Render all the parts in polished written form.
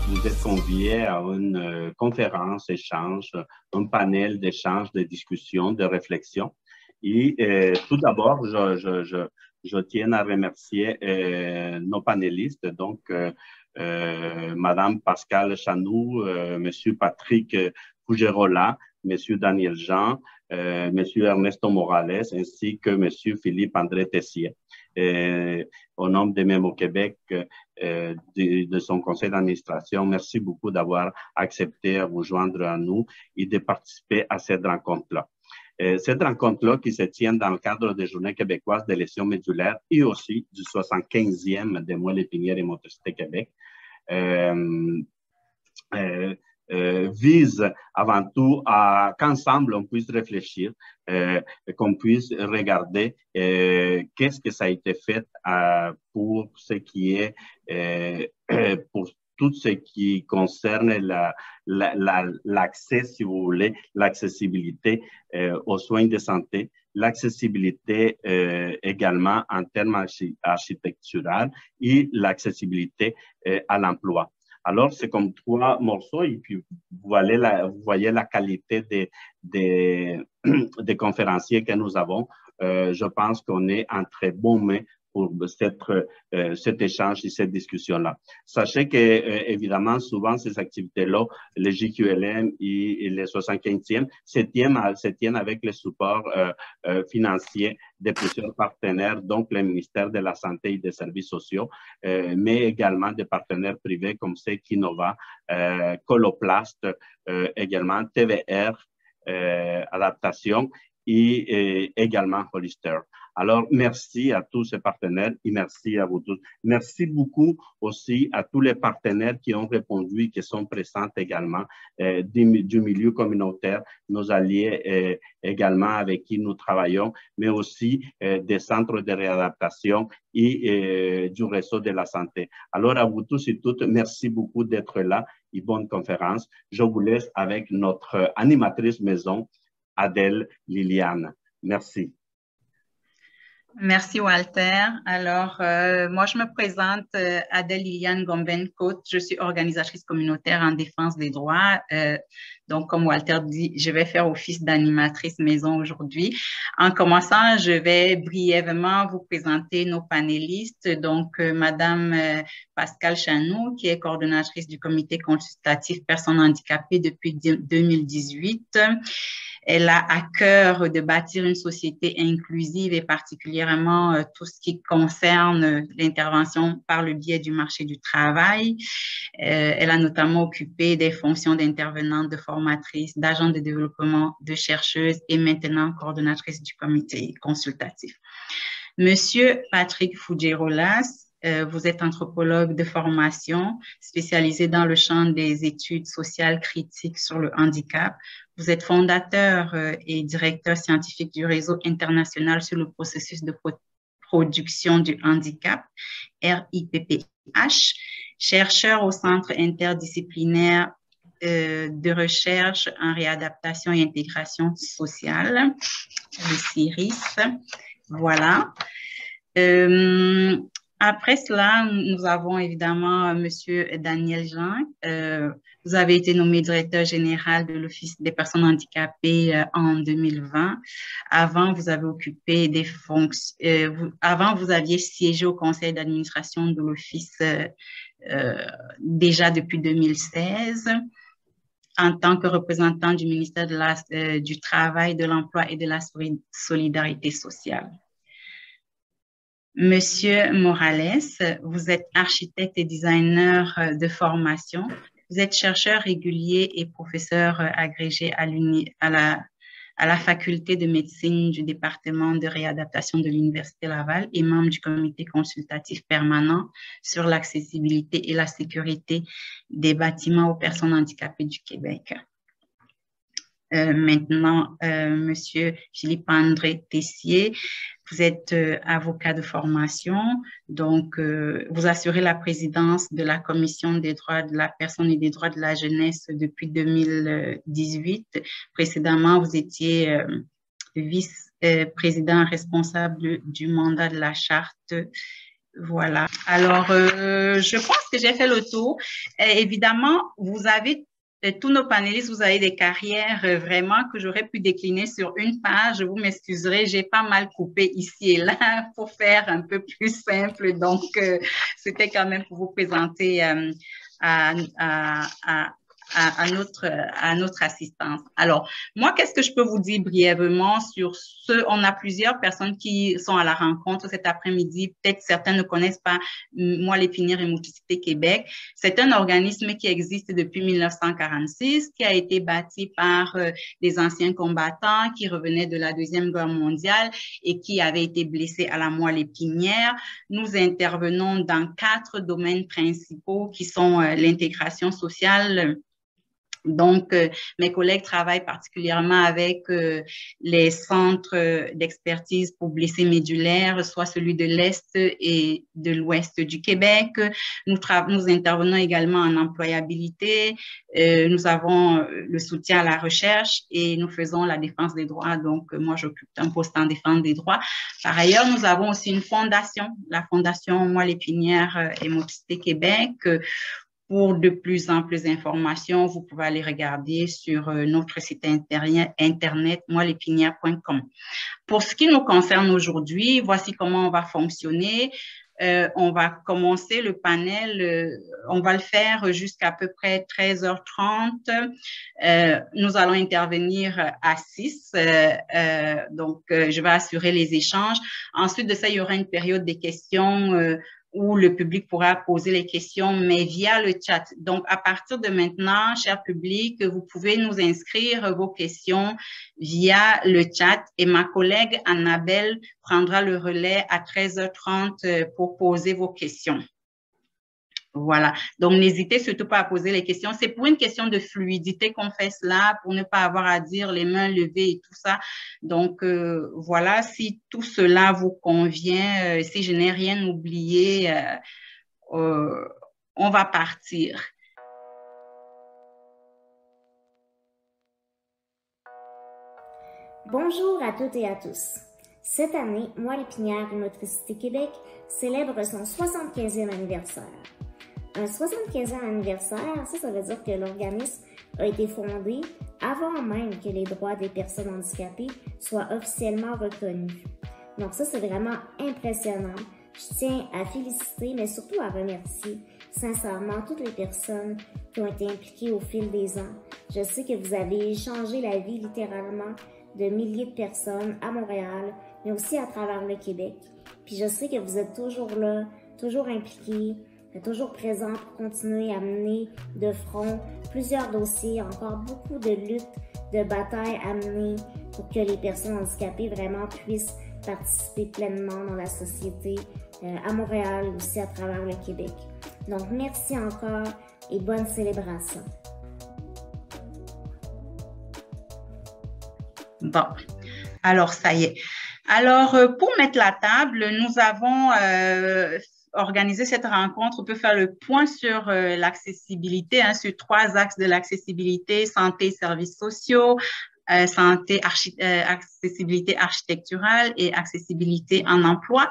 vous êtes conviés à une conférence, échange, un panel d'échange, de discussion, de réflexion. Et tout d'abord, je tiens à remercier nos panélistes, donc Madame Pascale Chanou, Monsieur Patrick Fougerola, Monsieur Daniel Jean, Monsieur Ernesto Morales, ainsi que Monsieur Philippe André Tessier. Au nom de Memo Québec, de son conseil d'administration, merci beaucoup d'avoir accepté à vous joindre à nous et de participer à cette rencontre-là. Cette rencontre-là qui se tient dans le cadre des Journées québécoises des lésions médulaires et aussi du 75e des moelle épinière et motricité Québec, vise avant tout à qu'ensemble on puisse réfléchir, qu'on puisse regarder qu'est-ce que ça a été fait pour ce qui est pour tout ce qui concerne l'accès, si vous voulez, l'accessibilité aux soins de santé, l'accessibilité également en termes architecturaux et l'accessibilité à l'emploi. Alors, c'est comme trois morceaux et puis vous voyez la qualité des conférenciers que nous avons. Je pense qu'on est en très bon main pour cet échange et cette discussion-là. Sachez que, évidemment, souvent, ces activités-là, les JQLM et les 75e, se tiennent avec le support financier de plusieurs partenaires, donc le ministère de la Santé et des Services sociaux, mais également des partenaires privés comme Sekinova, Coloplast, également TVR, Adaptation et également Hollister. Alors, merci à tous ces partenaires et merci à vous tous. Merci beaucoup aussi à tous les partenaires qui ont répondu et qui sont présents également du milieu communautaire, nos alliés également avec qui nous travaillons, mais aussi des centres de réadaptation et du réseau de la santé. Alors, à vous tous et toutes, merci beaucoup d'être là et bonne conférence. Je vous laisse avec notre animatrice maison, Adèle Liliane. Merci. Merci, Walter. Alors, moi, je me présente Adèle Liliane Gomben-Côte. Je suis organisatrice communautaire en défense des droits. Donc, comme Walter dit, je vais faire office d'animatrice maison aujourd'hui. En commençant, je vais brièvement vous présenter nos panélistes. Donc, Madame Pascale Chanou, qui est coordonnatrice du comité consultatif personnes handicapées depuis 2018. Elle a à cœur de bâtir une société inclusive et particulièrement tout ce qui concerne l'intervention par le biais du marché du travail. Elle a notamment occupé des fonctions d'intervenante, de formatrice, d'agent de développement, de chercheuse et maintenant coordonnatrice du comité consultatif. Monsieur Patrick Fougerolas, vous êtes anthropologue de formation, spécialisé dans le champ des études sociales critiques sur le handicap. Vous êtes fondateur et directeur scientifique du réseau international sur le processus de production du handicap, RIPPH, chercheur au Centre interdisciplinaire de recherche en réadaptation et intégration sociale, le CIRIS. Voilà. Après cela, nous avons évidemment Monsieur Daniel Jean. Vous avez été nommé directeur général de l'Office des personnes handicapées en 2020. Avant, vous avez occupé des fonctions. Avant, vous aviez siégé au conseil d'administration de l'Office déjà depuis 2016 en tant que représentant du ministère du Travail, de l'Emploi et de la Solidarité sociale. Monsieur Morales, vous êtes architecte et designer de formation. Vous êtes chercheur régulier et professeur agrégé à la faculté de médecine du département de réadaptation de l'Université Laval et membre du comité consultatif permanent sur l'accessibilité et la sécurité des bâtiments aux personnes handicapées du Québec. Maintenant, Monsieur Philippe André Tessier, vous êtes avocat de formation, donc vous assurez la présidence de la Commission des droits de la personne et des droits de la jeunesse depuis 2018. Précédemment, vous étiez vice-président responsable du mandat de la charte Voilà. Alors, je pense que j'ai fait le tour. Évidemment, vous avez tous nos panélistes, vous avez des carrières vraiment que j'aurais pu décliner sur une page. Vous m'excuserez, j'ai pas mal coupé ici et là pour faire un peu plus simple. Donc, c'était quand même pour vous présenter à, à, à, à notre assistance. Alors, moi, qu'est-ce que je peux vous dire brièvement sur ce? On a plusieurs personnes qui sont à la rencontre cet après-midi. Peut-être certains ne connaissent pas Moi l'épinière et Motricité Québec. C'est un organisme qui existe depuis 1946, qui a été bâti par des anciens combattants qui revenaient de la Deuxième Guerre mondiale et qui avaient été blessés à la moelle épinière. Nous intervenons dans 4 domaines principaux qui sont l'intégration sociale. Donc, mes collègues travaillent particulièrement avec les centres d'expertise pour blessés médulaires, soit celui de l'Est et de l'Ouest du Québec. Nous intervenons également en employabilité. Nous avons le soutien à la recherche et nous faisons la défense des droits. Donc, moi, j'occupe un poste en défense des droits. Par ailleurs, nous avons aussi une fondation, la Fondation Moi l'épinière et Motricité Québec. Pour de plus amples informations, vous pouvez aller regarder sur notre site internet moilépinière.com. Pour ce qui nous concerne aujourd'hui, voici comment on va fonctionner. On va commencer le panel, on va le faire jusqu'à peu près 13h30. Nous allons intervenir à 6, donc je vais assurer les échanges. Ensuite de ça, il y aura une période des questions où le public pourra poser les questions, mais via le chat. Donc, à partir de maintenant, cher public, vous pouvez nous inscrire vos questions via le chat et ma collègue Annabelle prendra le relais à 13h30 pour poser vos questions. Voilà. Donc, n'hésitez surtout pas à poser les questions. C'est pour une question de fluidité qu'on fait cela, pour ne pas avoir à dire les mains levées et tout ça. Donc, voilà, si tout cela vous convient, si je n'ai rien oublié, on va partir. Bonjour à toutes et à tous. Cette année, Moi l'épinière et Motricité Québec célèbre son 75e anniversaire. Un 75e anniversaire, ça veut dire que l'organisme a été fondé avant même que les droits des personnes handicapées soient officiellement reconnus. Donc ça, c'est vraiment impressionnant. Je tiens à féliciter, mais surtout à remercier sincèrement toutes les personnes qui ont été impliquées au fil des ans. Je sais que vous avez changé la vie littéralement de milliers de personnes à Montréal, mais aussi à travers le Québec. Puis je sais que vous êtes toujours là, toujours impliqués, toujours présents pour continuer à mener de front plusieurs dossiers, encore beaucoup de luttes, de batailles à mener pour que les personnes handicapées vraiment puissent participer pleinement dans la société à Montréal, aussi à travers le Québec. Donc, merci encore et bonne célébration. Bon, alors ça y est. Alors, pour mettre la table, nous avons organisé cette rencontre. On peut faire le point sur l'accessibilité, sur 3 axes de l'accessibilité: santé et services sociaux, accessibilité architecturale et accessibilité en emploi.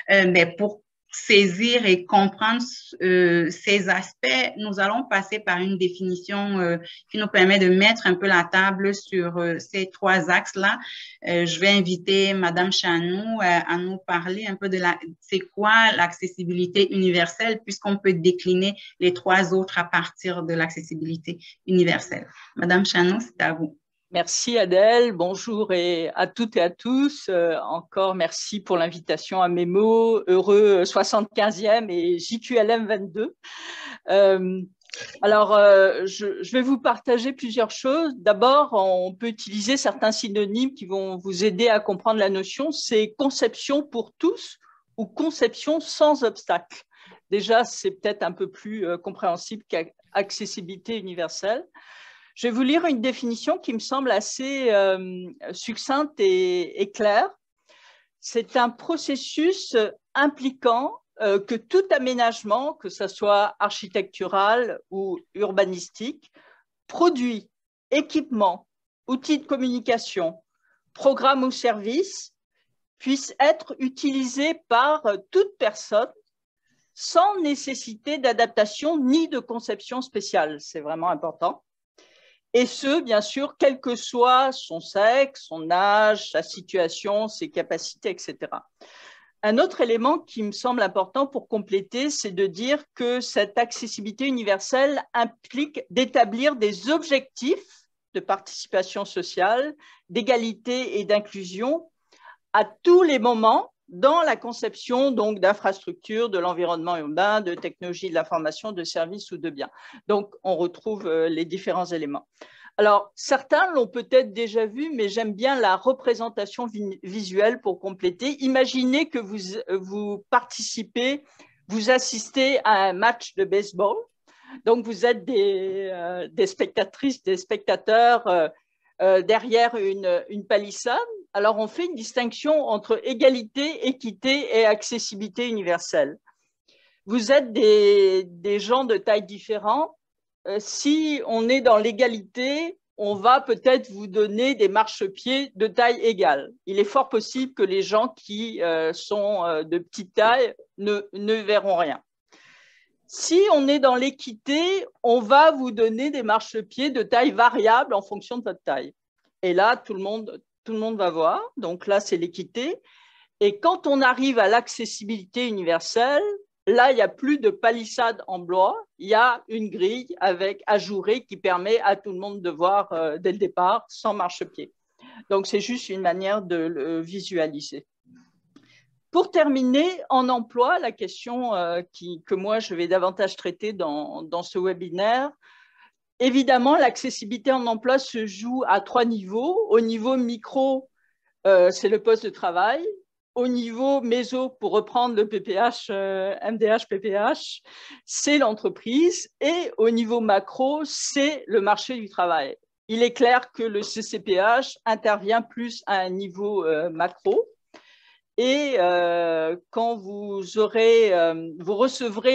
Mais pour saisir et comprendre ces aspects, nous allons passer par une définition qui nous permet de mettre un peu la table sur ces 3 axes-là. Je vais inviter Madame Chanou à nous parler un peu de c'est quoi l'accessibilité universelle, puisqu'on peut décliner les 3 autres à partir de l'accessibilité universelle. Madame Chanou, c'est à vous. Merci Adèle, bonjour à toutes et à tous. Encore merci pour l'invitation à mes mots. Heureux 75e et JQLM 22. Alors, je vais vous partager plusieurs choses. D'abord, on peut utiliser certains synonymes qui vont vous aider à comprendre la notion. C'est conception pour tous ou conception sans obstacle. Déjà, c'est peut-être un peu plus compréhensible qu'accessibilité universelle. Je vais vous lire une définition qui me semble assez succincte et claire. C'est un processus impliquant que tout aménagement, que ce soit architectural ou urbanistique, produit, équipement, outils de communication, programme ou service, puisse être utilisé par toute personne sans nécessité d'adaptation ni de conception spéciale. C'est vraiment important. Et ce, bien sûr, quel que soit son sexe, son âge, sa situation, ses capacités, etc. Un autre élément qui me semble important pour compléter, c'est de dire que cette accessibilité universelle implique d'établir des objectifs de participation sociale, d'égalité et d'inclusion à tous les moments dans la conception donc d'infrastructures, de l'environnement urbain, de technologies de l'information, de services ou de biens. Donc, on retrouve les différents éléments. Alors, certains l'ont peut-être déjà vu, mais j'aime bien la représentation visuelle pour compléter. Imaginez que vous participez, vous assistez à un match de baseball. Donc, vous êtes des spectatrices, des spectateurs derrière une palissade. Alors, on fait une distinction entre égalité, équité et accessibilité universelle. Vous êtes des gens de taille différente. Si on est dans l'égalité, on va peut-être vous donner des marchepieds de taille égale. Il est fort possible que les gens qui sont de petite taille ne verront rien. Si on est dans l'équité, on va vous donner des marchepieds de taille variable en fonction de votre taille. Et là, tout le monde va voir. Donc là, c'est l'équité. Et quand on arrive à l'accessibilité universelle, là, il n'y a plus de palissade en bois. Il y a une grille avec ajourée qui permet à tout le monde de voir dès le départ sans marchepied. Donc, c'est juste une manière de le visualiser. Pour terminer, en emploi, la question que moi, je vais davantage traiter dans ce webinaire, évidemment, l'accessibilité en emploi se joue à 3 niveaux. Au niveau micro, c'est le poste de travail. Au niveau méso, pour reprendre le PPH, MDH, PPH, c'est l'entreprise. Et au niveau macro, c'est le marché du travail. Il est clair que le CCPH intervient plus à un niveau macro. Et quand vous recevrez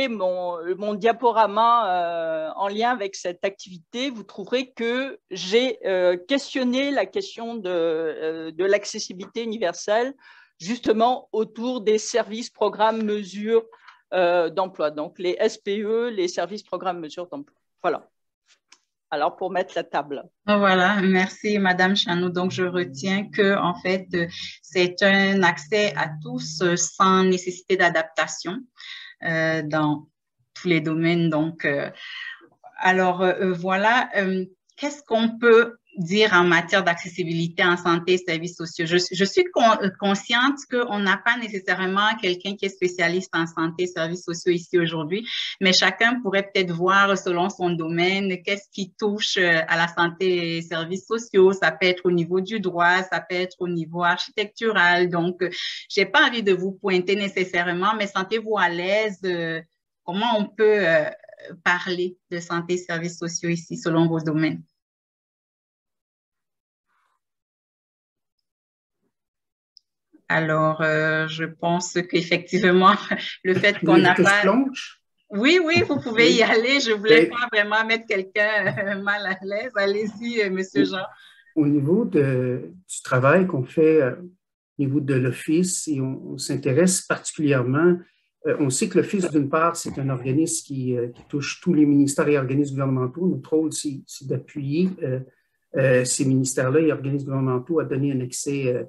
mon diaporama en lien avec cette activité, vous trouverez que j'ai questionné la question de l'accessibilité universelle justement autour des services, programmes, mesures d'emploi. Donc, les SPE, les services, programmes, mesures d'emploi. Voilà. Alors, pour mettre la table. Voilà, merci Madame Chanou. Donc, je retiens que, en fait, c'est un accès à tous sans nécessité d'adaptation dans tous les domaines. Donc, voilà, qu'est-ce qu'on peut dire en matière d'accessibilité en santé et services sociaux? Je suis consciente qu'on n'a pas nécessairement quelqu'un qui est spécialiste en santé et services sociaux ici aujourd'hui, mais chacun pourrait peut-être voir selon son domaine qu'est-ce qui touche à la santé et services sociaux. Ça peut être au niveau du droit, ça peut être au niveau architectural. Donc, j'ai pas envie de vous pointer nécessairement, mais sentez-vous à l'aise. Comment on peut parler de santé et services sociaux ici selon vos domaines? Alors, je pense qu'effectivement, le fait qu'on n'a pas… Oui, vous pouvez y aller. Je ne voulais pas vraiment mettre quelqu'un mal à l'aise. Allez-y, Monsieur Jean. Au niveau du travail qu'on fait au niveau de l'Office, et on s'intéresse particulièrement, on sait que l'Office, d'une part, c'est un organisme qui touche tous les ministères et organismes gouvernementaux. Notre rôle, c'est d'appuyer ces ministères-là et organismes gouvernementaux à donner un accès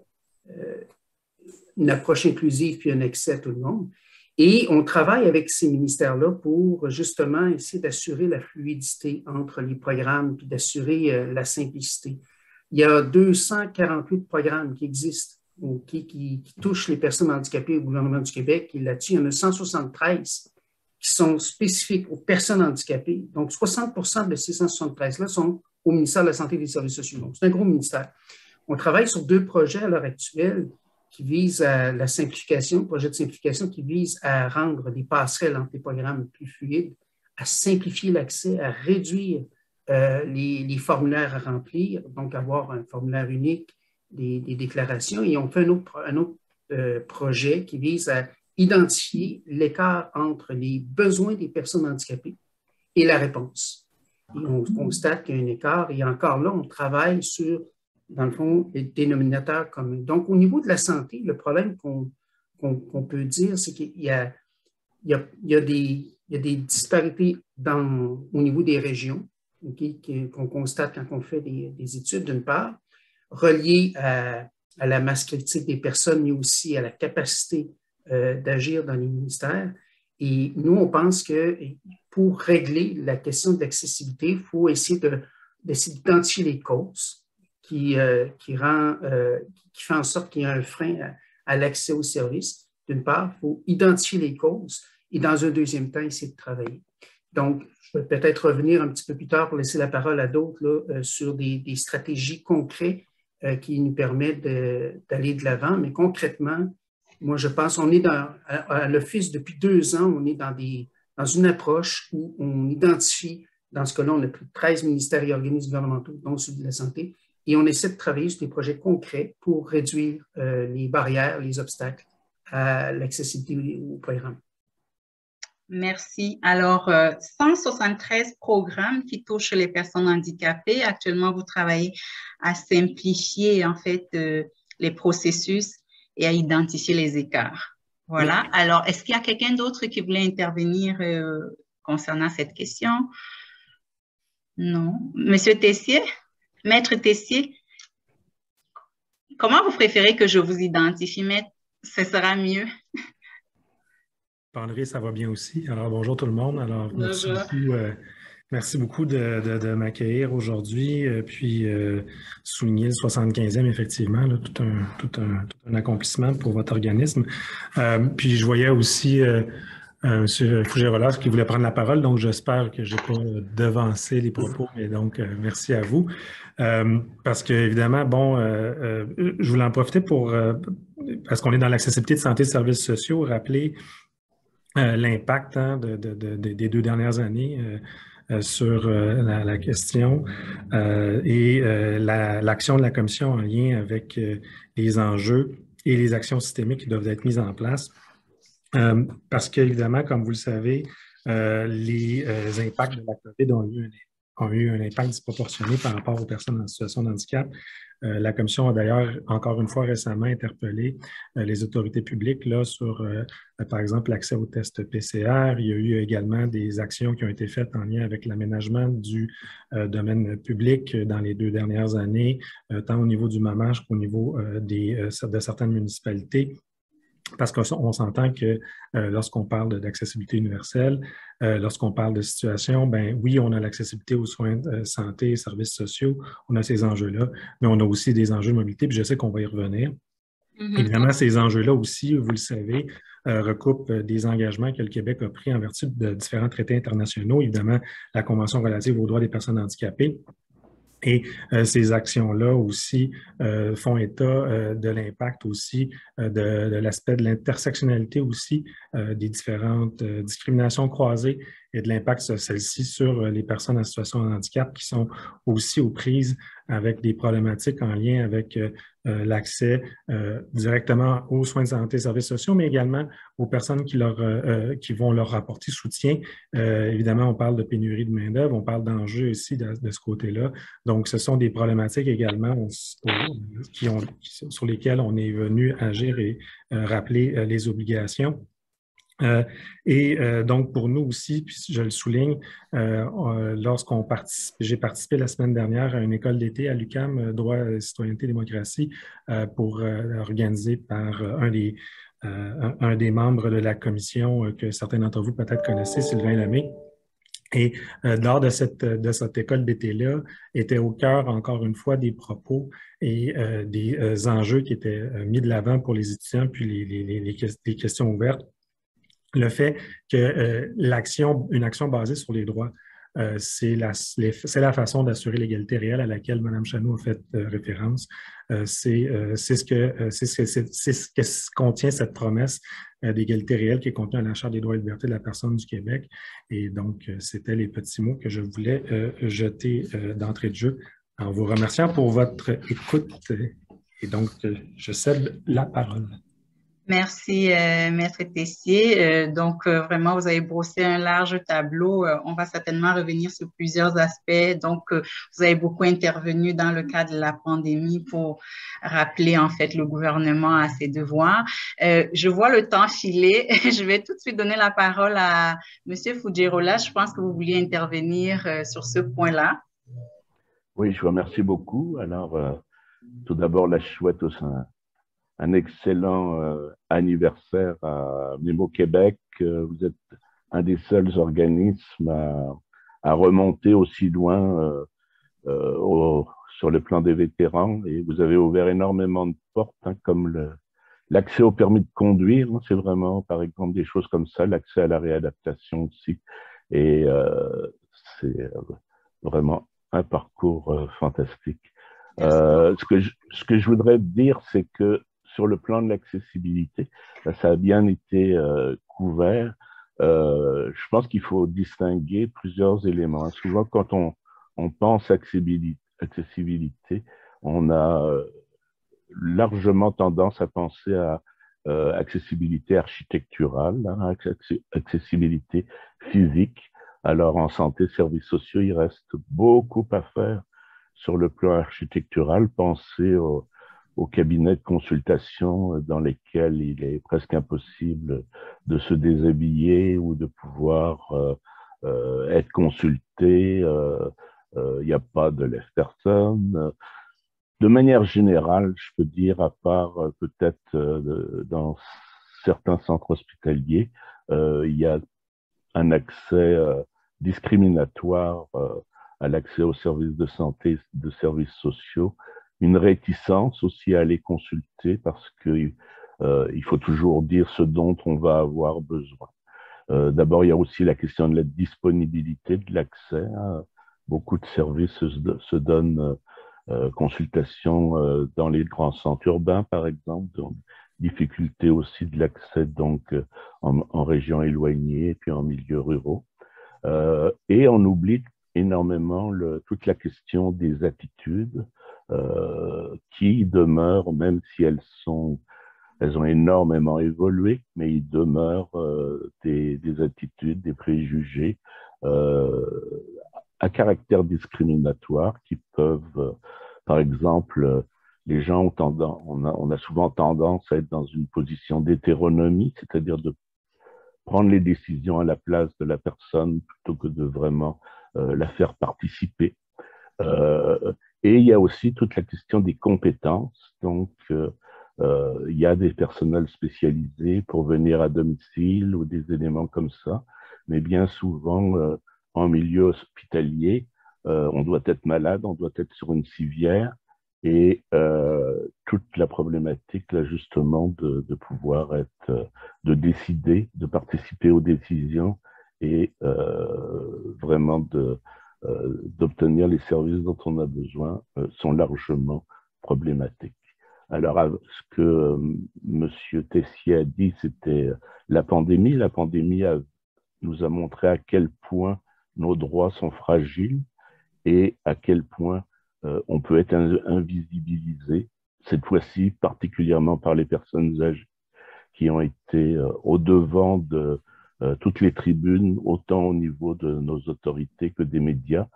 une approche inclusive puis un accès à tout le monde. Et on travaille avec ces ministères-là pour justement essayer d'assurer la fluidité entre les programmes puis d'assurer la simplicité. Il y a 248 programmes qui existent qui touchent les personnes handicapées au gouvernement du Québec. Et là-dessus, il y en a 173 qui sont spécifiques aux personnes handicapées. Donc, 60% de ces 173-là sont au ministère de la Santé et des Services sociaux. Donc, c'est un gros ministère. On travaille sur 2 projets à l'heure actuelle qui vise à la simplification, projet de simplification qui vise à rendre des passerelles entre les programmes plus fluides, à simplifier l'accès, à réduire les formulaires à remplir, donc avoir un formulaire unique, des déclarations. Et on fait un autre projet qui vise à identifier l'écart entre les besoins des personnes handicapées et la réponse. Et on constate qu'il y a un écart et encore là, on travaille sur dans le fond, les dénominateurs communs. Donc, au niveau de la santé, le problème qu'on peut dire, c'est qu'il y a il y a des disparités au niveau des régions, qu'on constate quand on fait des études, d'une part, reliées à la masse critique des personnes, mais aussi à la capacité d'agir dans les ministères. Et nous, on pense que pour régler la question de l'accessibilité, il faut essayer d'identifier les causes qui fait en sorte qu'il y a un frein à l'accès aux services. D'une part, il faut identifier les causes et dans un deuxième temps, essayer de travailler. Donc, je vais peut-être revenir un petit peu plus tard pour laisser la parole à d'autres sur des stratégies concrètes qui nous permettent d'aller de l'avant. Mais concrètement, moi, je pense qu'on est à l'Office depuis 2 ans, on est dans une approche où on identifie, dans ce cas-là, on a plus de 13 ministères et organismes gouvernementaux, dont celui de la santé, et on essaie de travailler sur des projets concrets pour réduire les barrières, les obstacles à l'accessibilité au programme. Merci. Alors, 173 programmes qui touchent les personnes handicapées. Actuellement, vous travaillez à simplifier, en fait, les processus et à identifier les écarts. Voilà. Oui. Alors, est-ce qu'il y a quelqu'un d'autre qui voulait intervenir concernant cette question? Non. Monsieur Tessier? Maître Tessier? Comment vous préférez que je vous identifie, Maître? Ce sera mieux. André, ça va bien aussi. Alors, bonjour tout le monde. Alors, merci beaucoup de m'accueillir aujourd'hui, puis souligner le 75e, effectivement, là, tout un accomplissement pour votre organisme. Puis, je voyais aussi M. Fougerolas qui voulait prendre la parole, donc j'espère que je n'ai pas devancé les propos, mais donc, merci à vous. Parce que, évidemment, bon, je voulais en profiter parce qu'on est dans l'accessibilité de santé et de services sociaux, rappeler l'impact des 2 dernières années sur la question et l'action de la Commission en lien avec les enjeux et les actions systémiques qui doivent être mises en place. Parce qu'évidemment, comme vous le savez, les impacts de la COVID ont eu un impact disproportionné par rapport aux personnes en situation de handicap. La Commission a d'ailleurs, encore une fois récemment, interpellé les autorités publiques là, sur, par exemple, l'accès aux tests PCR. Il y a eu également des actions qui ont été faites en lien avec l'aménagement du domaine public dans les 2 dernières années, tant au niveau du MAMAJ qu'au niveau de certaines municipalités. Parce qu'on s'entend que lorsqu'on parle d'accessibilité universelle, lorsqu'on parle de situation, ben oui, on a l'accessibilité aux soins de santé et services sociaux, on a ces enjeux-là, mais on a aussi des enjeux de mobilité, puis je sais qu'on va y revenir. Évidemment, ces enjeux-là aussi, vous le savez, recoupent des engagements que le Québec a pris en vertu de différents traités internationaux, évidemment, la Convention relative aux droits des personnes handicapées. Et ces actions-là aussi font état de l'impact aussi, de l'aspect de l'intersectionnalité aussi, des différentes discriminations croisées et de l'impact de celles-ci sur les personnes en situation de handicap qui sont aussi aux prises avec des problématiques en lien avec l'accès directement aux soins de santé et services sociaux, mais également aux personnes qui vont leur apporter soutien. Évidemment, on parle de pénurie de main-d'œuvre, on parle d'enjeux aussi de ce côté-là. Donc, ce sont des problématiques également sur lesquelles on est venu agir et rappeler les obligations. Donc, pour nous aussi, puis je le souligne, j'ai participé la semaine dernière à une école d'été à l'UQAM, Droit, Citoyenneté, Démocratie, pour organiser par un des membres de la commission que certains d'entre vous peut-être connaissez, Sylvain Lemay. Et lors de cette école d'été-là, était au cœur, encore une fois, des propos et des enjeux qui étaient mis de l'avant pour les étudiants, puis les questions ouvertes. Le fait que une action basée sur les droits, c'est la façon d'assurer l'égalité réelle à laquelle Mme Chanoux a fait référence. C'est ce que contient cette promesse d'égalité réelle qui est contenue à la Charte des droits et libertés de la personne du Québec. Et donc, c'était les petits mots que je voulais jeter d'entrée de jeu en vous remerciant pour votre écoute. Et donc, je cède la parole. Merci, Maître Tessier. Donc, vraiment, vous avez brossé un large tableau. On va certainement revenir sur plusieurs aspects. Donc, vous avez beaucoup intervenu dans le cadre de la pandémie pour rappeler, en fait, le gouvernement à ses devoirs. Je vois le temps filer. Je vais tout de suite donner la parole à M. Fujirola. Je pense que vous vouliez intervenir sur ce point-là. Oui, je vous remercie beaucoup. Alors, tout d'abord, là, je souhaite aussi un excellent anniversaire à Nemo Québec. Vous êtes un des seuls organismes à remonter aussi loin sur le plan des vétérans, et vous avez ouvert énormément de portes, hein, comme l'accès au permis de conduire. C'est vraiment, par exemple, des choses comme ça, l'accès à la réadaptation aussi. Et c'est vraiment un parcours fantastique. Ce que je voudrais dire, c'est que sur le plan de l'accessibilité, ça a bien été couvert. Je pense qu'il faut distinguer plusieurs éléments. Souvent, quand on pense accessibilité, on a largement tendance à penser à accessibilité architecturale, hein, accessibilité physique. Alors, en santé, services sociaux, il reste beaucoup à faire sur le plan architectural. Pensez aux cabinets de consultation dans lesquels il est presque impossible de se déshabiller ou de pouvoir être consulté. Il n'y a pas de lève-personne. De manière générale, je peux dire, à part peut-être dans certains centres hospitaliers, il y a un accès discriminatoire à l'accès aux services de santé, de services sociaux, une réticence aussi à aller consulter parce que il faut toujours dire ce dont on va avoir besoin. D'abord, il y a aussi la question de la disponibilité de l'accès. Hein. Beaucoup de services se donnent consultation dans les grands centres urbains, par exemple, donc difficulté aussi de l'accès donc en régions éloignées et puis en milieux ruraux. Et on oublie énormément toute la question des attitudes qui demeurent, même si elles ont énormément évolué, mais il demeure des attitudes, des préjugés à caractère discriminatoire qui peuvent, par exemple, les gens ont tendance, on a souvent tendance à être dans une position d'hétéronomie, c'est-à-dire de prendre les décisions à la place de la personne plutôt que de vraiment la faire participer. Et il y a aussi toute la question des compétences. Donc, il y a des personnels spécialisés pour venir à domicile ou des éléments comme ça, mais bien souvent, en milieu hospitalier, on doit être malade, on doit être sur une civière, et toute la problématique, là, justement, de pouvoir être, de décider, de participer aux décisions et vraiment d'obtenir les services dont on a besoin sont largement problématiques. Alors, ce que M. Tessier a dit, c'était la pandémie. La pandémie nous a montré à quel point nos droits sont fragiles et à quel point on peut être invisibilisé, cette fois-ci particulièrement par les personnes âgées qui ont été au-devant de toutes les tribunes, autant au niveau de nos autorités que des médias.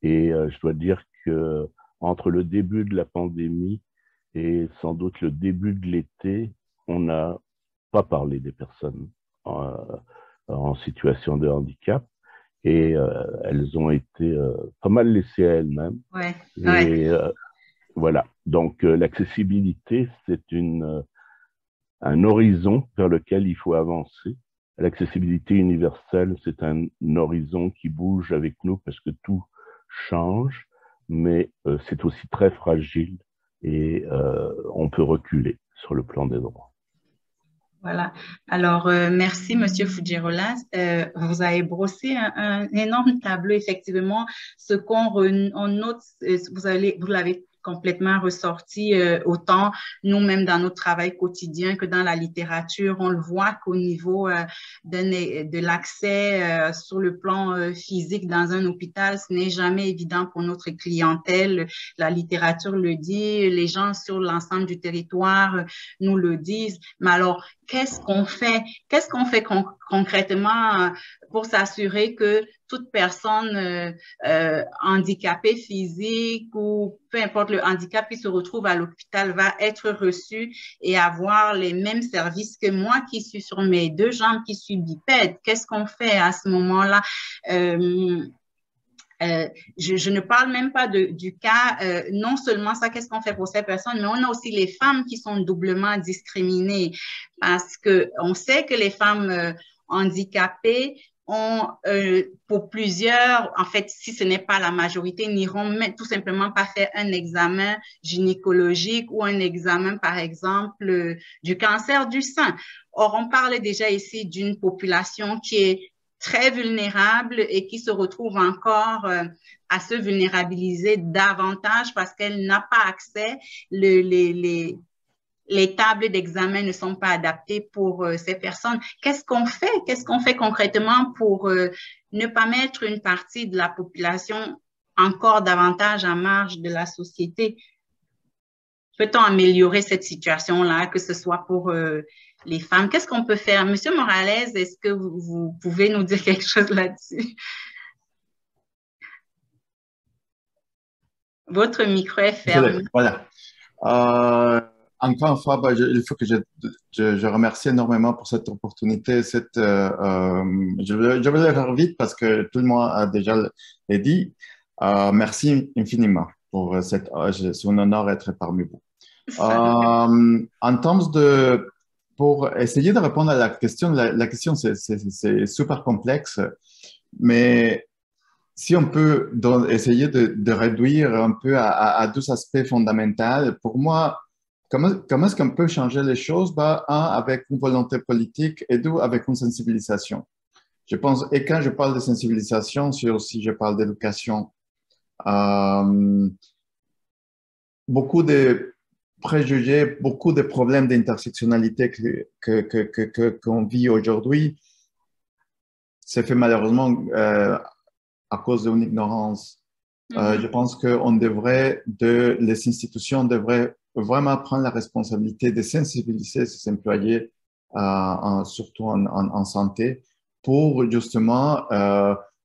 Et je dois dire que entre le début de la pandémie et sans doute le début de l'été, on n'a pas parlé des personnes en situation de handicap. Et elles ont été pas mal laissées à elles-mêmes. Ouais, et voilà. Donc, l'accessibilité, c'est un horizon vers lequel il faut avancer. L'accessibilité universelle, c'est un horizon qui bouge avec nous parce que tout change, mais c'est aussi très fragile et on peut reculer sur le plan des droits. Voilà. Alors, merci, Monsieur Fujirola. Vous avez brossé un énorme tableau, effectivement. Ce qu'on note, vous l'avez complètement ressorti, autant nous-mêmes dans notre travail quotidien que dans la littérature. On le voit qu'au niveau de l'accès sur le plan physique dans un hôpital, ce n'est jamais évident pour notre clientèle. La littérature le dit, les gens sur l'ensemble du territoire nous le disent. Mais alors, qu'est-ce qu'on fait? Qu'est-ce qu'on fait concrètement pour s'assurer que toute personne handicapée physique ou peu importe le handicap qui se retrouve à l'hôpital va être reçue et avoir les mêmes services que moi qui suis sur mes deux jambes, qui suis bipède? Qu'est-ce qu'on fait à ce moment-là? Je ne parle même pas du cas, non seulement ça, qu'est-ce qu'on fait pour ces personnes, mais on a aussi les femmes qui sont doublement discriminées parce qu'on sait que les femmes handicapées ont, pour plusieurs, en fait, si ce n'est pas la majorité, n'iront tout simplement pas faire un examen gynécologique ou un examen, par exemple, du cancer du sein. Or, on parle déjà ici d'une population qui est très vulnérable et qui se retrouve encore à se vulnérabiliser davantage parce qu'elle n'a pas accès, les tables d'examen ne sont pas adaptées pour ces personnes. Qu'est-ce qu'on fait? Qu'est-ce qu'on fait concrètement pour ne pas mettre une partie de la population encore davantage en marge de la société? Peut-on améliorer cette situation-là, que ce soit pour les femmes? Qu'est-ce qu'on peut faire? Monsieur Morales, est-ce que vous pouvez nous dire quelque chose là-dessus? Votre micro est fermé. Voilà. Encore une fois, il faut que je remercie énormément pour cette opportunité. Je vais le faire vite parce que tout le monde a déjà dit. Merci infiniment pour c'est un honneur d'être parmi vous. En termes pour essayer de répondre à la question, la question c'est super complexe, mais si on peut essayer de réduire un peu à deux aspects fondamentaux, pour moi, comment est-ce qu'on peut changer les choses? Un, avec une volonté politique et deux, avec une sensibilisation. Je pense, et quand je parle de sensibilisation, c'est aussi, je parle d'éducation. Beaucoup de préjugés, beaucoup de problèmes d'intersectionnalité qu'on vit aujourd'hui, c'est fait malheureusement à cause d'une ignorance. Je pense que les institutions devraient vraiment prendre la responsabilité de sensibiliser ses employés, surtout en santé, pour justement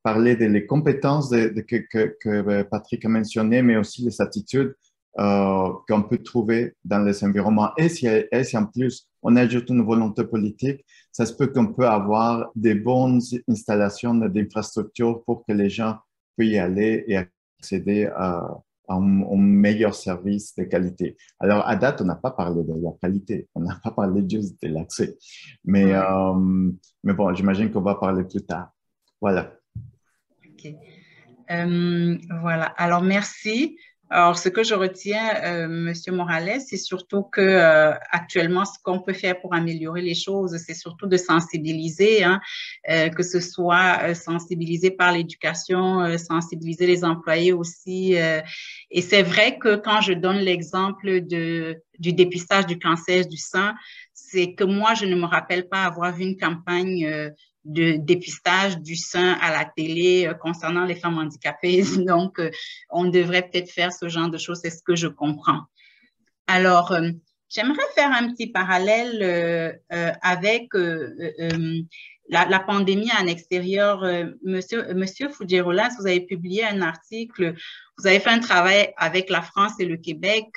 parler des compétences que Patrick a mentionnées, mais aussi les attitudes qu'on peut trouver dans les environnements. Et si en plus on ajoute une volonté politique, ça se peut qu'on peut avoir des bonnes installations d'infrastructures pour que les gens puissent y aller et accéder à un meilleur service de qualité. Alors, à date, on n'a pas parlé de la qualité, on n'a pas parlé juste de l'accès. Mais bon, j'imagine qu'on va parler plus tard. Voilà. OK. Voilà. Alors, merci. Alors, ce que je retiens, Monsieur Morales, c'est surtout que actuellement, ce qu'on peut faire pour améliorer les choses, c'est surtout de sensibiliser, hein, que ce soit sensibiliser par l'éducation, sensibiliser les employés aussi. Et c'est vrai que quand je donne l'exemple du dépistage du cancer du sein, c'est que moi, je ne me rappelle pas avoir vu une campagne de dépistage du sein à la télé concernant les femmes handicapées. Donc, on devrait peut-être faire ce genre de choses, c'est ce que je comprends. Alors, j'aimerais faire un petit parallèle avec la pandémie en extérieur. Monsieur Fujirolas, vous avez publié un article, vous avez fait un travail avec la France et le Québec.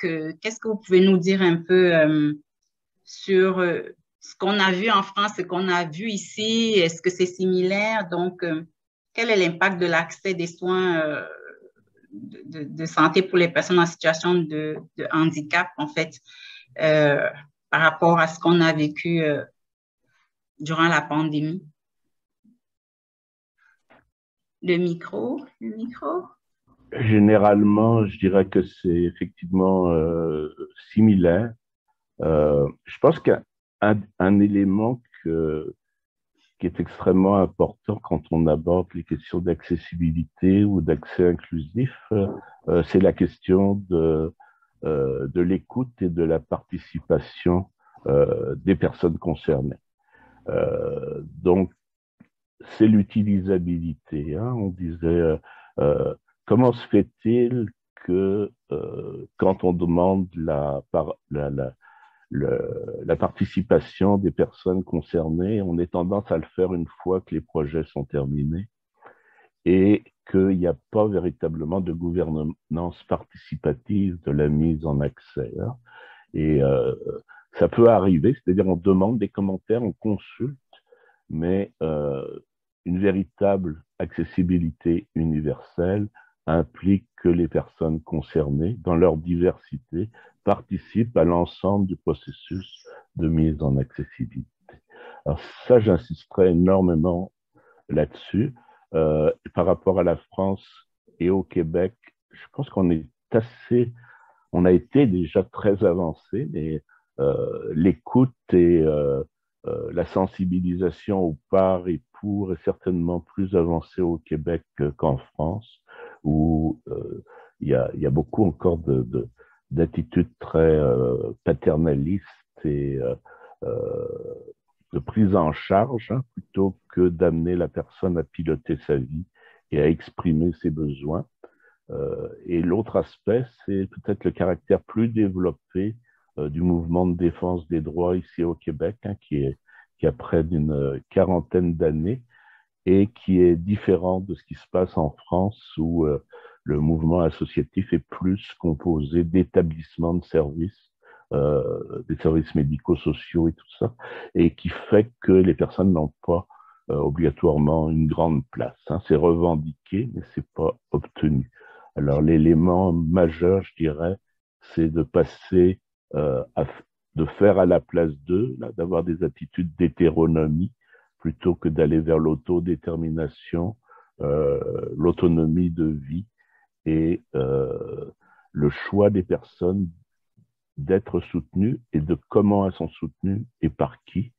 Qu'est-ce que vous pouvez nous dire un peu sur ce qu'on a vu en France, ce qu'on a vu ici? Est-ce que c'est similaire? Donc, quel est l'impact de l'accès des soins de santé pour les personnes en situation de handicap, en fait, par rapport à ce qu'on a vécu durant la pandémie? Le micro? Généralement, je dirais que c'est effectivement similaire. Je pense qu'un élément qui est extrêmement important quand on aborde les questions d'accessibilité ou d'accès inclusif, c'est la question de l'écoute et de la participation des personnes concernées. Donc, c'est l'utilisabilité. Hein. On disait, comment se fait-il que quand on demande la participation des personnes concernées, on ait tendance à le faire une fois que les projets sont terminés et qu'il n'y a pas véritablement de gouvernance participative de la mise en accès. Hein. Et ça peut arriver, c'est-à-dire on demande des commentaires, on consulte, mais une véritable accessibilité universelle implique que les personnes concernées, dans leur diversité, participent à l'ensemble du processus de mise en accessibilité. Alors ça, j'insisterai énormément là-dessus. Par rapport à la France et au Québec, je pense qu'on est on a été déjà très avancé, mais l'écoute et la sensibilisation au par et pour est certainement plus avancée au Québec qu'en France, où il y a beaucoup encore d'attitudes très paternalistes et de prise en charge, hein, plutôt que d'amener la personne à piloter sa vie et à exprimer ses besoins. Et l'autre aspect, c'est peut-être le caractère plus développé du mouvement de défense des droits ici au Québec, hein, qui a près d'une quarantaine d'années et qui est différent de ce qui se passe en France où le mouvement associatif est plus composé d'établissements de services, des services médico-sociaux et tout ça, et qui fait que les personnes n'ont pas obligatoirement une grande place. Hein. C'est revendiqué, mais c'est pas obtenu. Alors l'élément majeur, je dirais, c'est de passer de faire à la place d'eux, d'avoir des attitudes d'hétéronomie, plutôt que d'aller vers l'autodétermination, l'autonomie de vie et le choix des personnes d'être soutenues et de comment elles sont soutenues et par qui.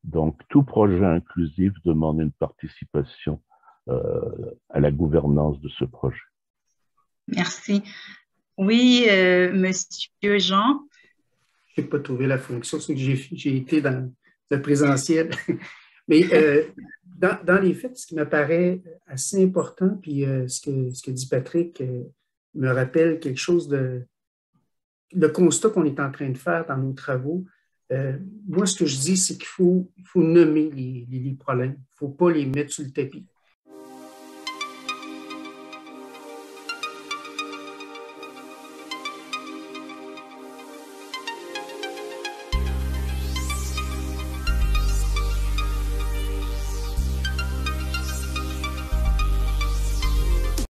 Donc, tout projet inclusif demande une participation à la gouvernance de ce projet. Merci. Oui, Monsieur Jean. Je n'ai pas trouvé la fonction, c'est que j'ai été dans le présentiel. Mais dans les faits, ce qui m'apparaît assez important, puis ce que dit Patrick me rappelle quelque chose le constat qu'on est en train de faire dans nos travaux. Moi, ce que je dis, c'est qu'il faut nommer les problèmes. Il ne faut pas les mettre sur le tapis.